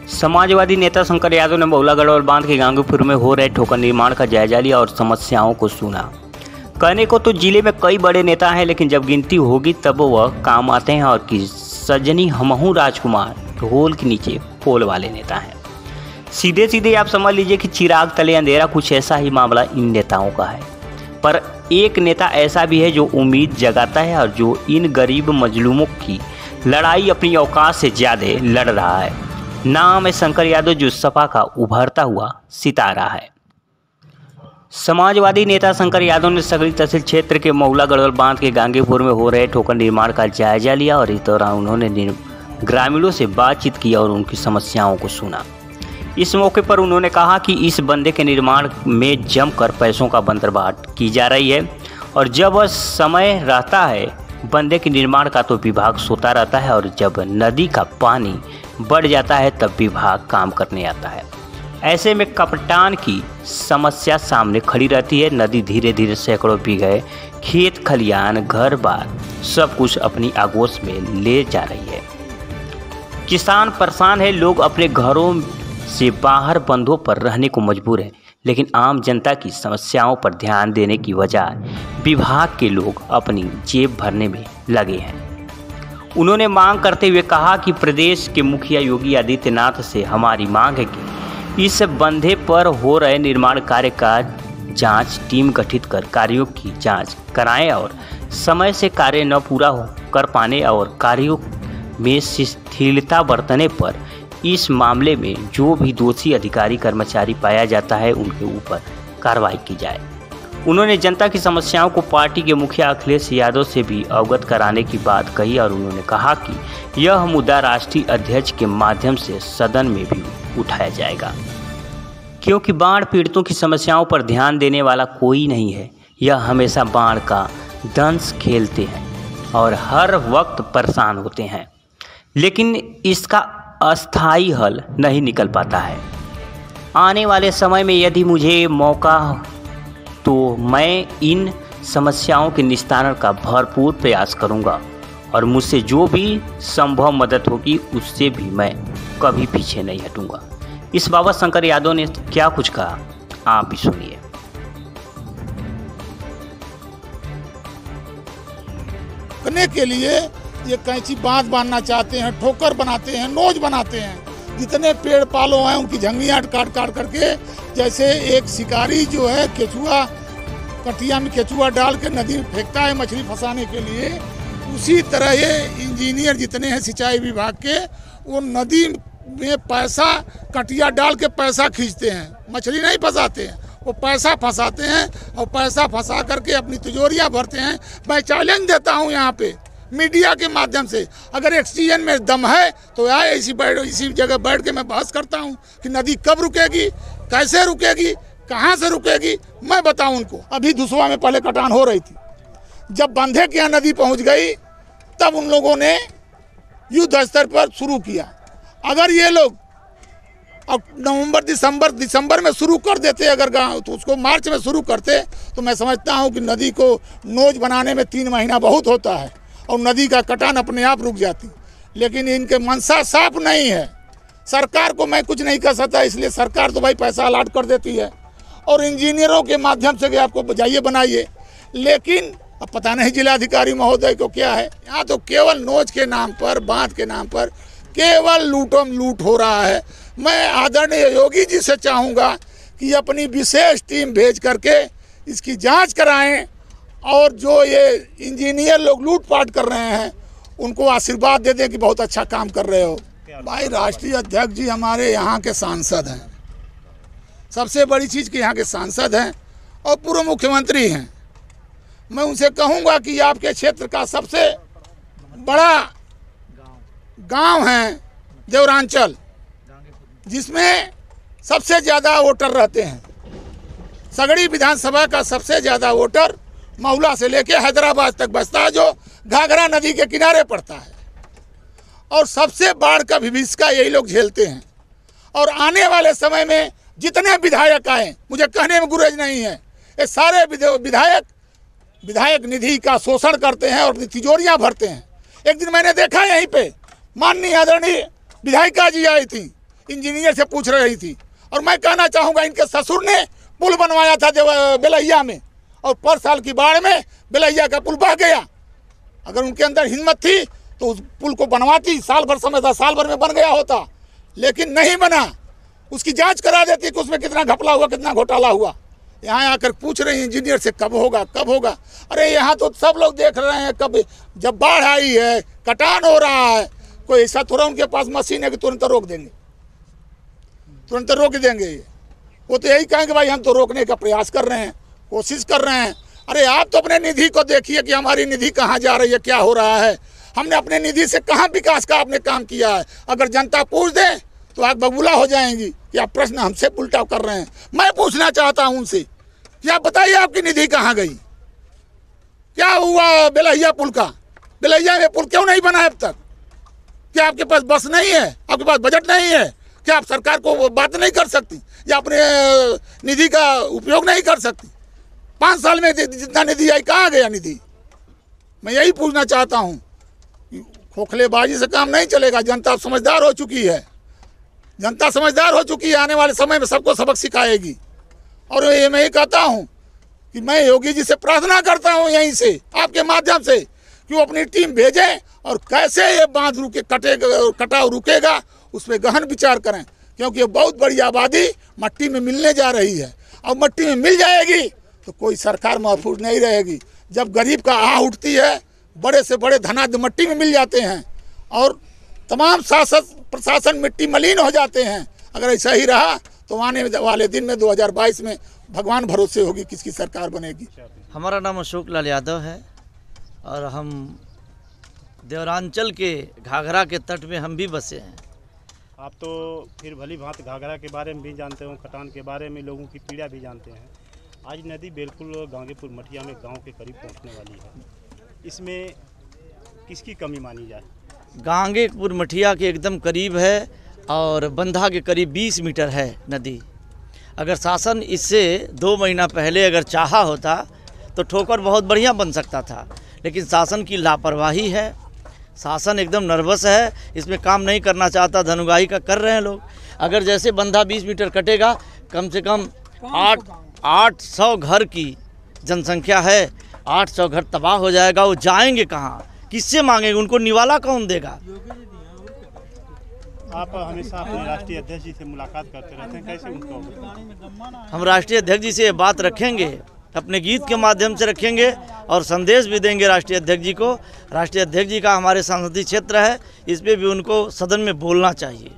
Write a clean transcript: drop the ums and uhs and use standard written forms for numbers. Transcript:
समाजवादी नेता शंकर यादव ने बहुला गढ़वाल बांध के गांगीपुर में हो रहे ठोकर निर्माण का जायजा लिया और समस्याओं को सुना। कहने को तो जिले में कई बड़े नेता हैं, लेकिन जब गिनती होगी तब वह काम आते हैं और कि सजनी हमहू राजकुमार ढोल के नीचे पोल वाले नेता हैं। सीधे सीधे आप समझ लीजिए कि चिराग तले अंधेरा, कुछ ऐसा ही मामला इन नेताओं का है। पर एक नेता ऐसा भी है जो उम्मीद जगाता है और जो इन गरीब मजलूमों की लड़ाई अपनी औकात से ज़्यादा लड़ रहा है। नाम है शंकर यादव, जो सपा का उभरता हुआ सितारा है। समाजवादी नेता शंकर यादव ने सगरी तहसील क्षेत्र के महुला गढ़वाल बांध के गांगीपुर में हो रहे ठोकर निर्माण का जायजा लिया और इस दौरान उन्होंने ग्रामीणों से बातचीत की और उनकी समस्याओं को सुना। इस मौके पर उन्होंने कहा कि इस बंदे के निर्माण में जमकर पैसों का बंदरबाट की जा रही है और जब समय रहता है बंदे के निर्माण का तो विभाग सोता रहता है और जब नदी का पानी बढ़ जाता है तब विभाग काम करने आता है। ऐसे में कपटान की समस्या सामने खड़ी रहती है। नदी धीरे धीरे सैकड़ों बीघे खेत खलियान घर बार सब कुछ अपनी आगोश में ले जा रही है। किसान परेशान है, लोग अपने घरों से बाहर बंधों पर रहने को मजबूर हैं, लेकिन आम जनता की समस्याओं पर ध्यान देने की वजह विभाग के लोग अपनी जेब भरने में लगे हैं। उन्होंने मांग करते हुए कहा कि प्रदेश के मुखिया योगी आदित्यनाथ से हमारी मांग है कि इस बंधे पर हो रहे निर्माण कार्य का जांच टीम गठित कर कार्यों की जांच कराएं और समय से कार्य न पूरा कर पाने और कार्यों में शिथिलता बरतने पर इस मामले में जो भी दोषी अधिकारी कर्मचारी पाया जाता है उनके ऊपर कार्रवाई की जाए। उन्होंने जनता की समस्याओं को पार्टी के मुखिया अखिलेश यादव से भी अवगत कराने की बात कही और उन्होंने कहा कि यह मुद्दा राष्ट्रीय अध्यक्ष के माध्यम से सदन में भी उठाया जाएगा, क्योंकि बाढ़ पीड़ितों की समस्याओं पर ध्यान देने वाला कोई नहीं है। यह हमेशा बाढ़ का दंश खेलते हैं और हर वक्त परेशान होते हैं, लेकिन इसका अस्थायी हल नहीं निकल पाता है। आने वाले समय में यदि मुझे मौका तो मैं इन समस्याओं के निस्तारण का भरपूर प्रयास करूंगा और मुझसे जो भी संभव मदद होगी उससे भी मैं कभी पीछे नहीं हटूंगा। इस बाबत शंकर यादव ने क्या कुछ कहा, आप भी सुनिए। करने के लिए ये कैंची बांध बांधना चाहते हैं, ठोकर बनाते हैं, नोज बनाते हैं। जितने पेड़ पालो हैं उनकी झंगियाँ काट काट करके, जैसे एक शिकारी जो है केचुआ कटिया में केचुआ डाल के नदी में फेंकता है मछली फंसाने के लिए, उसी तरह ये इंजीनियर जितने हैं सिंचाई विभाग के, वो नदी में पैसा कटिया डाल के पैसा खींचते हैं, मछली नहीं फंसाते हैं, वो पैसा फंसाते हैं और पैसा फंसा करके अपनी तिजोरियाँ भरते हैं। मैं चैलेंज देता हूँ यहाँ पे मीडिया के माध्यम से, अगर ऑक्सीजन में दम है तो आए इसी जगह बैठ के मैं बहस करता हूँ कि नदी कब रुकेगी, कैसे रुकेगी, कहाँ से रुकेगी, मैं बताऊँ उनको। अभी दुसवा में पहले कटान हो रही थी, जब बंधे के यहाँ नदी पहुँच गई तब उन लोगों ने युद्ध स्तर पर शुरू किया। अगर ये लोग अब नवंबर दिसंबर में शुरू कर देते अगर गाँव, तो उसको मार्च में शुरू करते तो मैं समझता हूँ कि नदी को नोज बनाने में 3 महीना बहुत होता है और नदी का कटान अपने आप रुक जाती। लेकिन इनके मनसा साफ नहीं है। सरकार को मैं कुछ नहीं कर सकता, इसलिए सरकार तो भाई पैसा अलाट कर देती है और इंजीनियरों के माध्यम से भी आपको बजाइए बनाइए, लेकिन अब पता नहीं जिलाधिकारी महोदय को क्या है। यहाँ तो केवल नोज के नाम पर, बांध के नाम पर केवल लूटम लूट हो रहा है। मैं आदरणीय योगी जी से चाहूँगा कि अपनी विशेष टीम भेज करके इसकी जाँच कराएँ और जो ये इंजीनियर लोग लूटपाट कर रहे हैं उनको आशीर्वाद दे दें कि बहुत अच्छा काम कर रहे हो। भाई राष्ट्रीय अध्यक्ष जी हमारे यहाँ के सांसद हैं, सबसे बड़ी चीज़ कि यहाँ के सांसद हैं और पूर्व मुख्यमंत्री हैं। मैं उनसे कहूँगा कि आपके क्षेत्र का सबसे बड़ा गांव है देवरांचल, जिसमें सबसे ज़्यादा वोटर रहते हैं। सगड़ी विधानसभा का सबसे ज़्यादा वोटर महुला से लेके हैदराबाद तक बसता है, जो घाघरा नदी के किनारे पड़ता है, और सबसे बाढ़ का विभीषिका यही लोग झेलते हैं। और आने वाले समय में जितने विधायक आए, मुझे कहने में गुरेज नहीं है, ये सारे विधायक निधि का शोषण करते हैं और तिजोरियां भरते हैं। एक दिन मैंने देखा यहीं पे माननीय आदरणीय विधायिका जी आई थी, इंजीनियर से पूछ रही थी। और मैं कहना चाहूँगा, इनके ससुर ने पुल बनवाया था बेलैया में, और पर साल की बाढ़ में बेलैया का पुल बह गया। अगर उनके अंदर हिम्मत थी तो उस पुल को बनवाती, साल भर समय था, साल भर में बन गया होता, लेकिन नहीं बना। उसकी जांच करा देती कि उसमें कितना घपला हुआ, कितना घोटाला हुआ। यहाँ आकर पूछ रहे हैं इंजीनियर से कब होगा, कब होगा। अरे यहाँ तो सब लोग देख रहे हैं, कब जब बाढ़ आई है, कटान हो रहा है, कोई ऐसा थोड़ा उनके पास मशीन है कि तुरंत रोक देंगे, तुरंत रोक देंगे। वो तो यही कहेंगे भाई हम तो रोकने का प्रयास कर रहे हैं, कोशिश कर रहे हैं। अरे आप तो अपने निधि को देखिए कि हमारी निधि कहाँ जा रही है, क्या हो रहा है। हमने अपने निधि से कहाँ विकास का आपने काम किया है। अगर जनता पूछ दे तो आप बबूला हो जाएंगी कि आप प्रश्न हमसे उल्टा कर रहे हैं। मैं पूछना चाहता हूं उनसे कि आप बताइए आपकी निधि कहाँ गई, क्या हुआ बेलैया पुल का? बेलैया में पुल क्यों नहीं बना है अब तक? क्या आपके पास बस नहीं है, आपके पास बजट नहीं है? क्या आप सरकार को बात नहीं कर सकती या अपने निधि का उपयोग नहीं कर सकती? 5 साल में जितना निधि आई कहाँ गया निधि? मैं यही पूछना चाहता हूँ। खोखलेबाजी से काम नहीं चलेगा। जनता समझदार हो चुकी है, जनता समझदार हो चुकी है, आने वाले समय में सबको सबक सिखाएगी। और ये मैं ही कहता हूँ कि मैं योगी जी से प्रार्थना करता हूँ यहीं से आपके माध्यम से कि वो अपनी टीम भेजें और कैसे ये बांध कटाव रुकेगा उस पर गहन विचार करें, क्योंकि ये बहुत बड़ी आबादी मट्टी में मिलने जा रही है। और मट्टी में मिल जाएगी तो कोई सरकार महफूज नहीं रहेगी। जब गरीब का आह उठती है, बड़े से बड़े धनाढ्य मट्टी में मिल जाते हैं और तमाम शासन प्रशासन मिट्टी मलिन हो जाते हैं। अगर ऐसा ही रहा तो आने वाले दिन में 2022 में भगवान भरोसे होगी किसकी सरकार बनेगी। हमारा नाम अशोक लाल यादव है और हम देवरांचल के घाघरा के तट में हम भी बसे हैं। आप तो फिर भली भांति घाघरा के बारे में भी जानते हो, खटान के बारे में, लोगों की पीड़ा भी जानते हैं। आज नदी बिल्कुल गांगेपुर मठिया में गांव के करीब पहुंचने वाली है। इसमें किसकी कमी मानी जाए? गांगेपुर मठिया के एकदम करीब है और बंधा के करीब 20 मीटर है नदी। अगर शासन इससे 2 महीना पहले अगर चाहा होता तो ठोकर बहुत बढ़िया बन सकता था, लेकिन शासन की लापरवाही है। शासन एकदम नर्वस है, इसमें काम नहीं करना चाहता, धनुगाही का कर रहे हैं लोग। अगर जैसे बंधा 20 मीटर कटेगा, कम से कम 800 घर की जनसंख्या है, 800 घर तबाह हो जाएगा। वो जाएंगे कहाँ, किससे मांगेंगे, उनको निवाला कौन देगा? आप हमेशा अपने राष्ट्रीय अध्यक्ष जी से मुलाकात करते रहते हैं, कैसे उनको? हम राष्ट्रीय अध्यक्ष जी से ये बात रखेंगे, अपने गीत के माध्यम से रखेंगे और संदेश भी देंगे राष्ट्रीय अध्यक्ष जी को। राष्ट्रीय अध्यक्ष जी का हमारे संसदीय क्षेत्र है, इस पर भी उनको सदन में बोलना चाहिए।